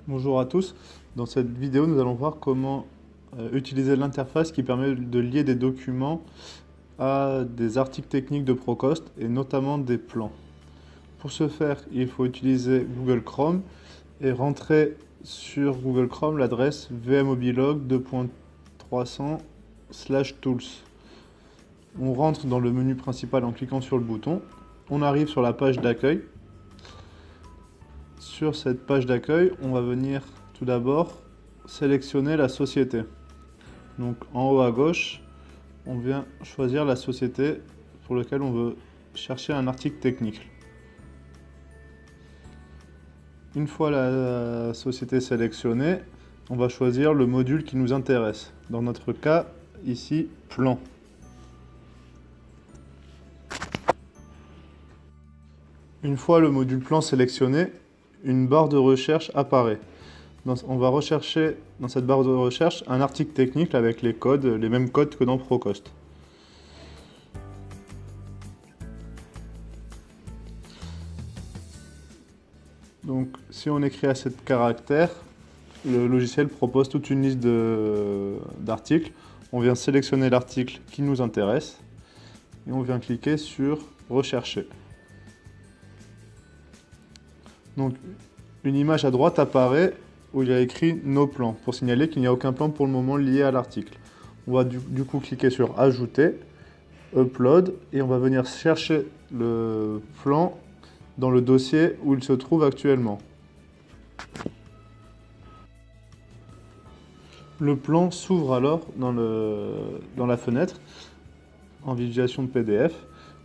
Bonjour à tous. Dans cette vidéo, nous allons voir comment utiliser l'interface qui permet de lier des documents à des articles techniques de Procost et notamment des plans. Pour ce faire, il faut utiliser Google Chrome et rentrer sur Google Chrome l'adresse vmobilog 2.300/tools. On rentre dans le menu principal en cliquant sur le bouton. On arrive sur la page d'accueil. Sur cette page d'accueil, on va venir tout d'abord sélectionner la société. Donc en haut à gauche, on vient choisir la société pour laquelle on veut chercher un article technique. Une fois la société sélectionnée, on va choisir le module qui nous intéresse. Dans notre cas, ici, plan. Une fois le module plan sélectionné, une barre de recherche apparaît. On va rechercher dans cette barre de recherche un article technique avec les codes, les mêmes codes que dans Procost. Donc si on écrit à 7 caractères, le logiciel propose toute une liste d'articles. On vient sélectionner l'article qui nous intéresse et on vient cliquer sur rechercher. Donc une image à droite apparaît où il y a écrit nos plans pour signaler qu'il n'y a aucun plan pour le moment lié à l'article. On va du coup cliquer sur ajouter, upload et on va venir chercher le plan dans le dossier où il se trouve actuellement. Le plan s'ouvre alors dans la fenêtre en visualisation de PDF.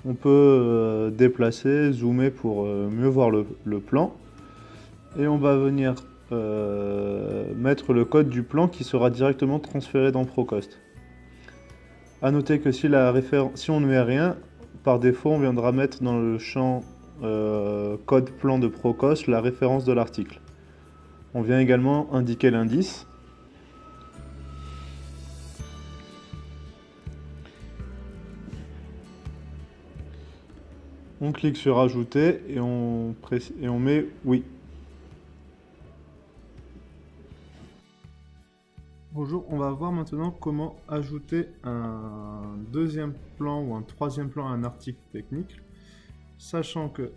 On peut déplacer, zoomer pour mieux voir le plan. Et on va venir mettre le code du plan qui sera directement transféré dans Procost. A noter que si on ne met rien, par défaut, on viendra mettre dans le champ code plan de Procost la référence de l'article. On vient également indiquer l'indice. On clique sur ajouter et on met oui. Bonjour, on va voir maintenant comment ajouter un deuxième plan ou un troisième plan à un article technique, sachant que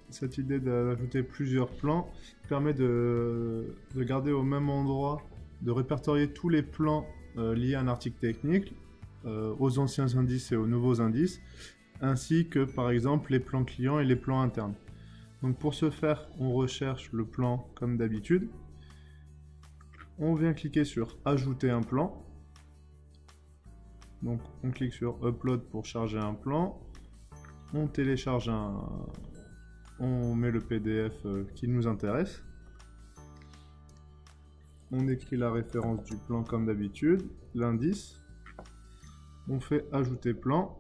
cette idée d'ajouter plusieurs plans permet de garder au même endroit, de répertorier tous les plans liés à un article technique, aux anciens indices et aux nouveaux indices, ainsi que par exemple les plans clients et les plans internes. Donc pour ce faire, on recherche le plan comme d'habitude. On vient cliquer sur ajouter un plan. Donc on clique sur upload pour charger un plan. On télécharge on met le PDF qui nous intéresse. On écrit la référence du plan comme d'habitude, l'indice. On fait ajouter plan.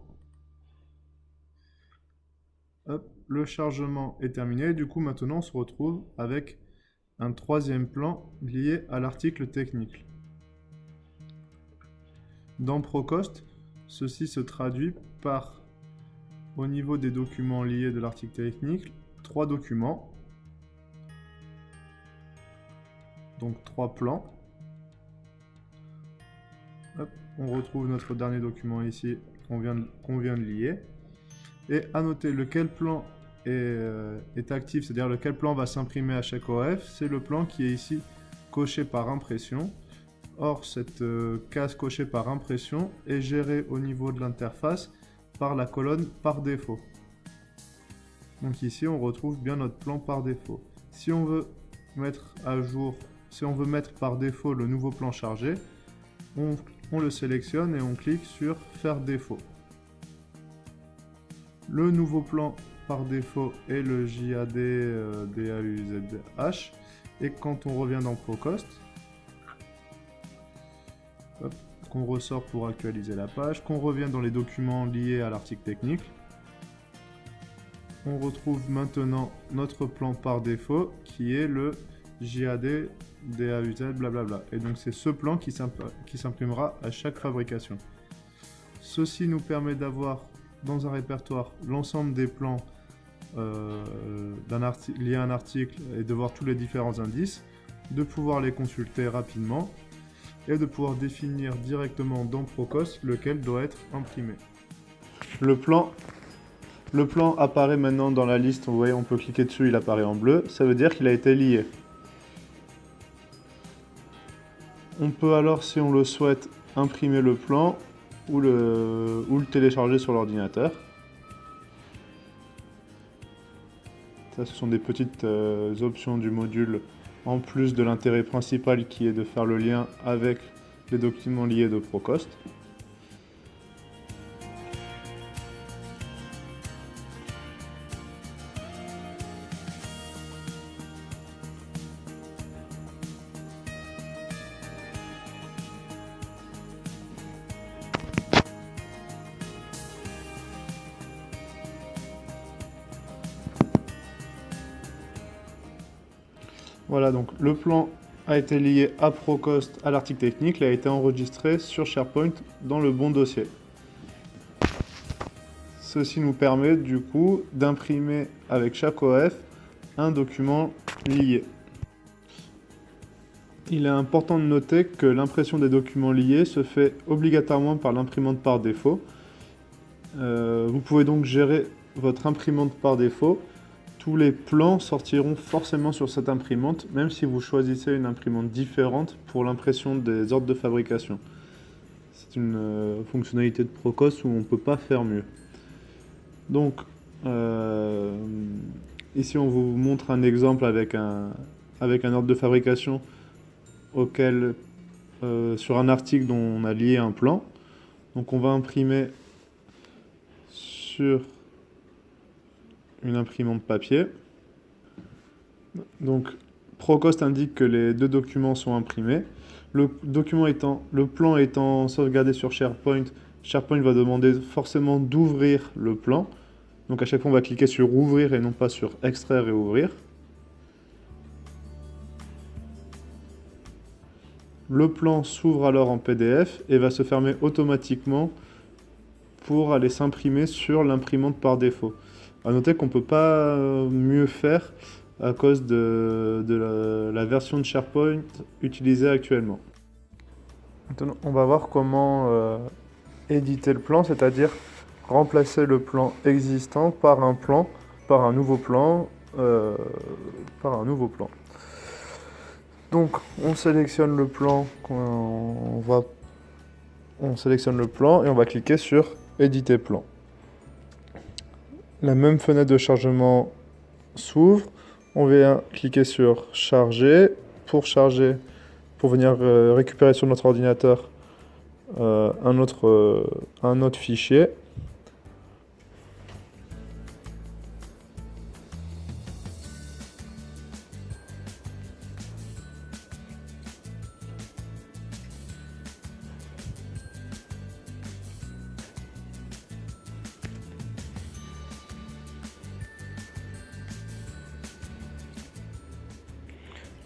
Hop, le chargement est terminé. Du coup maintenant on se retrouve avec un troisième plan lié à l'article technique. Dans Procost, ceci se traduit par, au niveau des documents liés de l'article technique, 3 documents, donc 3 plans. Hop, on retrouve notre dernier document ici qu'on vient de lier. Et à noter lequel plan est actif, c'est-à-dire lequel plan va s'imprimer à chaque ORF, c'est le plan qui est ici coché par impression. Or, cette case cochée par impression est gérée au niveau de l'interface par la colonne par défaut. Donc ici, on retrouve bien notre plan par défaut. Si on veut mettre à jour, si on veut mettre par défaut le nouveau plan chargé, on le sélectionne et on clique sur faire défaut. Le nouveau plan par défaut est le JAD DAUZH et quand on revient dans Procost, qu'on ressort pour actualiser la page, qu'on revient dans les documents liés à l'article technique, on retrouve maintenant notre plan par défaut qui est le JAD DAUZ blablabla. Et donc c'est ce plan qui s'imprimera à chaque fabrication. Ceci nous permet d'avoir dans un répertoire l'ensemble des plans liés à un article et de voir tous les différents indices. de pouvoir les consulter rapidement et de pouvoir définir directement dans Procost lequel doit être imprimé. Le plan apparaît maintenant dans la liste, vous voyez, on peut cliquer dessus, il apparaît en bleu, ça veut dire qu'il a été lié. On peut alors, si on le souhaite, imprimer le plan ou le télécharger sur l'ordinateur. Ça, ce sont des petites options du module, en plus de l'intérêt principal qui est de faire le lien avec les documents liés de Procost. Voilà, donc le plan a été lié à Procost, à l'article technique, il a été enregistré sur SharePoint dans le bon dossier. Ceci nous permet du coup d'imprimer avec chaque OF un document lié. Il est important de noter que l'impression des documents liés se fait obligatoirement par l'imprimante par défaut. Vous pouvez donc gérer votre imprimante par défaut. Tous les plans sortiront forcément sur cette imprimante, même si vous choisissez une imprimante différente pour l'impression des ordres de fabrication. C'est une fonctionnalité de Procost où on ne peut pas faire mieux. Donc, ici on vous montre un exemple avec un ordre de fabrication auquel, sur un article dont on a lié un plan. Donc on va imprimer sur une imprimante papier. Donc Procost indique que les deux documents sont imprimés. Le plan étant sauvegardé sur SharePoint, SharePoint va demander forcément d'ouvrir le plan. Donc à chaque fois on va cliquer sur ouvrir et non pas sur extraire et ouvrir. Le plan s'ouvre alors en PDF et va se fermer automatiquement pour aller s'imprimer sur l'imprimante par défaut. A noter qu'on ne peut pas mieux faire à cause de la version de SharePoint utilisée actuellement. Maintenant, on va voir comment éditer le plan, c'est-à-dire remplacer le plan existant par un nouveau plan. Donc, on sélectionne le plan, on sélectionne le plan et on va cliquer sur éditer plan. La même fenêtre de chargement s'ouvre. On vient cliquer sur charger pour venir récupérer sur notre ordinateur un autre fichier.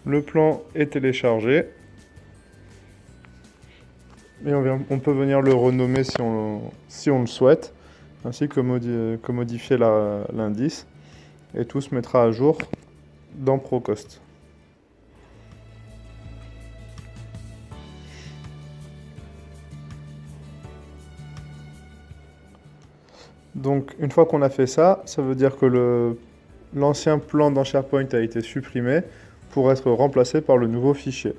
Le plan est téléchargé. Et on peut venir le renommer si on le souhaite, ainsi que modifier l'indice. Et tout se mettra à jour dans Procost. Donc une fois qu'on a fait ça, ça veut dire que l'ancien plan dans SharePoint a été supprimé pour être remplacé par le nouveau fichier.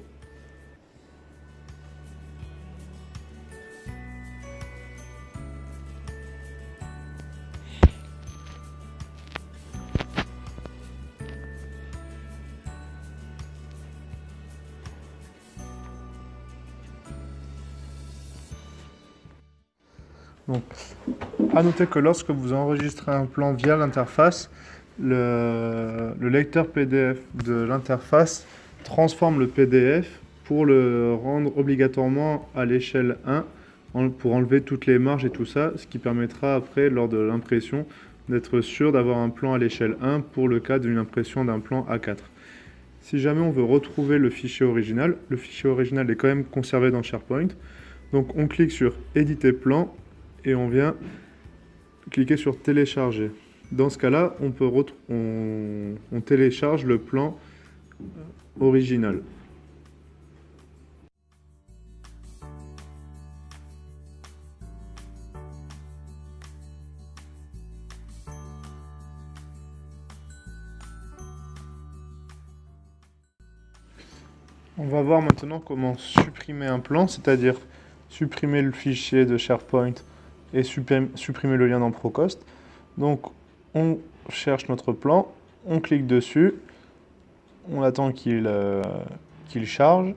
Donc, à noter que lorsque vous enregistrez un plan via l'interface, le lecteur PDF de l'interface transforme le PDF pour le rendre obligatoirement à l'échelle 1 pour enlever toutes les marges et tout ça, ce qui permettra après, lors de l'impression, d'être sûr d'avoir un plan à l'échelle 1 pour le cas d'une impression d'un plan A4. Si jamais on veut retrouver le fichier original est quand même conservé dans SharePoint. Donc on clique sur éditer plan et on vient cliquer sur télécharger. Dans ce cas-là, on télécharge le plan original. On va voir maintenant comment supprimer un plan, c'est-à-dire supprimer le fichier de SharePoint et supprimer le lien dans Procost. Donc on cherche notre plan, on clique dessus, on attend qu'il charge.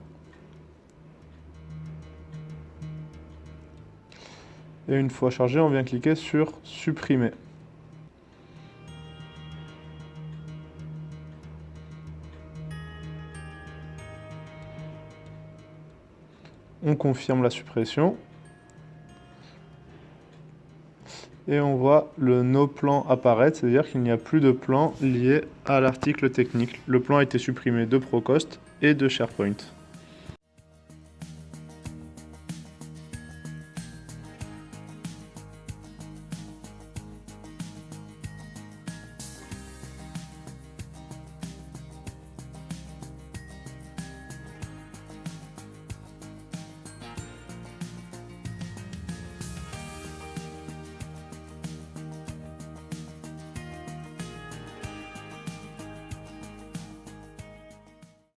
Et une fois chargé, on vient cliquer sur supprimer. On confirme la suppression. Et on voit le No plan apparaître, c'est-à-dire qu'il n'y a plus de plan lié à l'article technique. Le plan a été supprimé de Procost et de SharePoint.